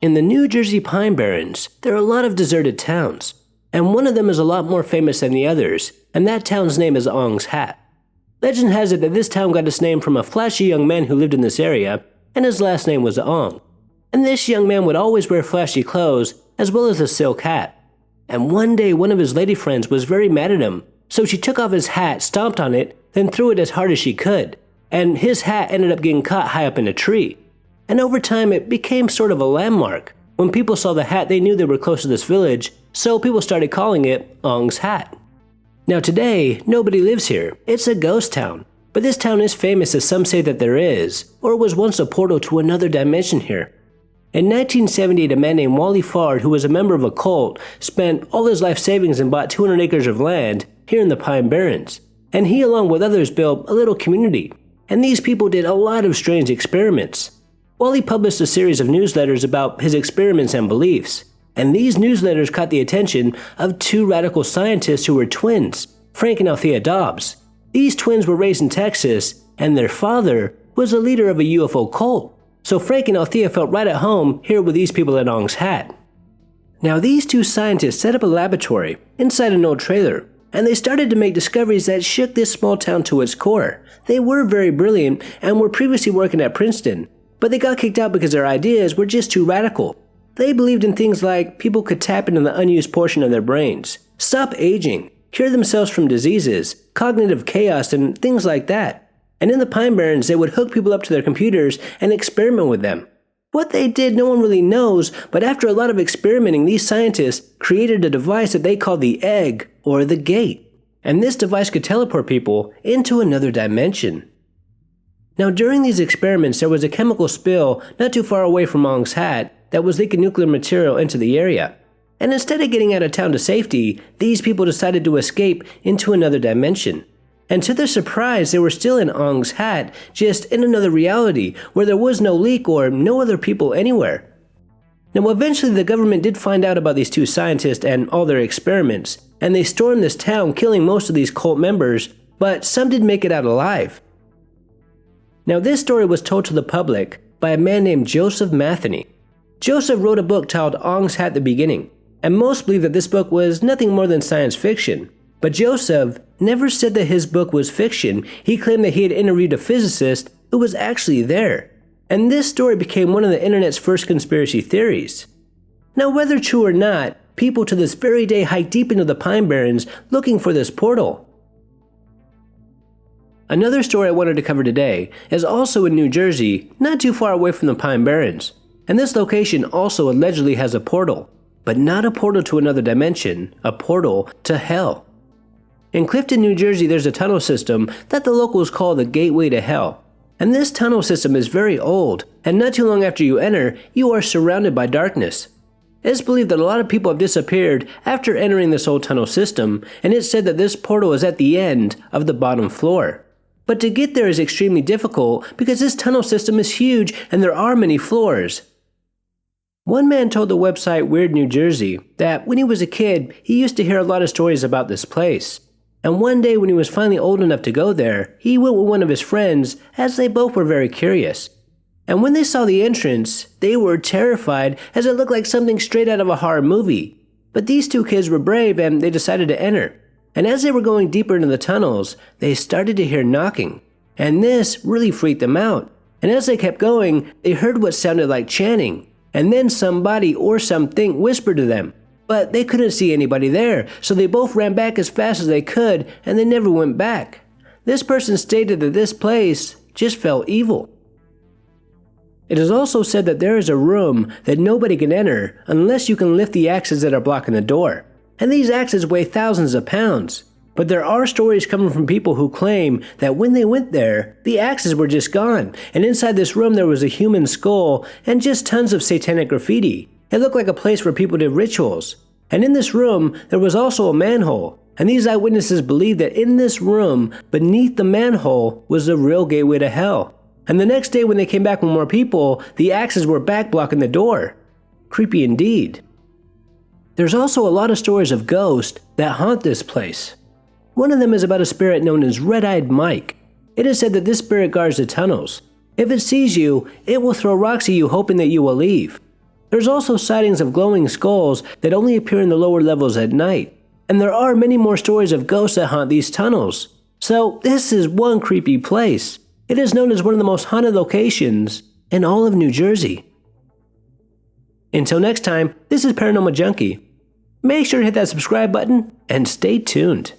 In the New Jersey Pine Barrens, there are a lot of deserted towns, and one of them is a lot more famous than the others, and that town's name is Aung's Hat. Legend has it that this town got its name from a flashy young man who lived in this area, and his last name was Aung. And this young man would always wear flashy clothes, as well as a silk hat. And one day one of his lady friends was very mad at him, so she took off his hat, stomped on it, then threw it as hard as she could, and his hat ended up getting caught high up in a tree. And over time it became sort of a landmark. When people saw the hat, they knew they were close to this village, so people started calling it Aung's Hat. Now today, nobody lives here. It's a ghost town. But this town is famous, as some say that there is, or was once a portal to another dimension here. In 1978, a man named Wally Fard, who was a member of a cult, spent all his life savings and bought 200 acres of land here in the Pine Barrens. And he, along with others, built a little community. And these people did a lot of strange experiments. Wally published a series of newsletters about his experiments and beliefs. And these newsletters caught the attention of two radical scientists who were twins, Frank and Althea Dobbs. These twins were raised in Texas, and their father was a leader of a UFO cult. So Frank and Althea felt right at home here with these people at Aung's Hat. Now these two scientists set up a laboratory inside an old trailer, and they started to make discoveries that shook this small town to its core. They were very brilliant and were previously working at Princeton, but they got kicked out because their ideas were just too radical. They believed in things like people could tap into the unused portion of their brains, stop aging, cure themselves from diseases, cognitive chaos, and things like that. And in the Pine Barrens, they would hook people up to their computers and experiment with them. What they did, no one really knows, but after a lot of experimenting, these scientists created a device that they called the egg, or the gate. And this device could teleport people into another dimension. Now during these experiments, there was a chemical spill not too far away from Aung's Hat that was leaking nuclear material into the area. And instead of getting out of town to safety, these people decided to escape into another dimension. And to their surprise, they were still in Aung's Hat, just in another reality, where there was no leak or no other people anywhere. Now eventually the government did find out about these two scientists and all their experiments, and they stormed this town, killing most of these cult members, but some did make it out alive. Now this story was told to the public by a man named Joseph Matheny. Joseph wrote a book titled Aung's Hat: The Beginning, and most believe that this book was nothing more than science fiction. But Joseph never said that his book was fiction. He claimed that he had interviewed a physicist who was actually there. And this story became one of the internet's first conspiracy theories. Now whether true or not, people to this very day hike deep into the Pine Barrens looking for this portal. Another story I wanted to cover today is also in New Jersey, not too far away from the Pine Barrens. And this location also allegedly has a portal, but not a portal to another dimension, a portal to hell. In Clifton, New Jersey, there's a tunnel system that the locals call the Gateway to Hell. And this tunnel system is very old, and not too long after you enter, you are surrounded by darkness. It's believed that a lot of people have disappeared after entering this old tunnel system, and it's said that this portal is at the end of the bottom floor. But to get there is extremely difficult because this tunnel system is huge and there are many floors. One man told the website Weird New Jersey that when he was a kid, he used to hear a lot of stories about this place. And one day when he was finally old enough to go there, he went with one of his friends as they both were very curious. And when they saw the entrance, they were terrified as it looked like something straight out of a horror movie. But these two kids were brave and they decided to enter. And as they were going deeper into the tunnels, they started to hear knocking. And this really freaked them out. And as they kept going, they heard what sounded like chanting. And then somebody or something whispered to them. But they couldn't see anybody there, so they both ran back as fast as they could, and they never went back. This person stated that this place just felt evil. It is also said that there is a room that nobody can enter unless you can lift the axes that are blocking the door. And these axes weigh thousands of pounds. But there are stories coming from people who claim that when they went there, the axes were just gone, and inside this room there was a human skull and just tons of satanic graffiti. It looked like a place where people did rituals. And in this room, there was also a manhole. And these eyewitnesses believed that in this room, beneath the manhole, was the real gateway to hell. And the next day when they came back with more people, the axes were back blocking the door. Creepy indeed. There's also a lot of stories of ghosts that haunt this place. One of them is about a spirit known as Red-Eyed Mike. It is said that this spirit guards the tunnels. If it sees you, it will throw rocks at you hoping that you will leave. There's also sightings of glowing skulls that only appear in the lower levels at night, and there are many more stories of ghosts that haunt these tunnels. So this is one creepy place. It is known as one of the most haunted locations in all of New Jersey. Until next time, this is Paranormal Junkie. Make sure to hit that subscribe button and stay tuned.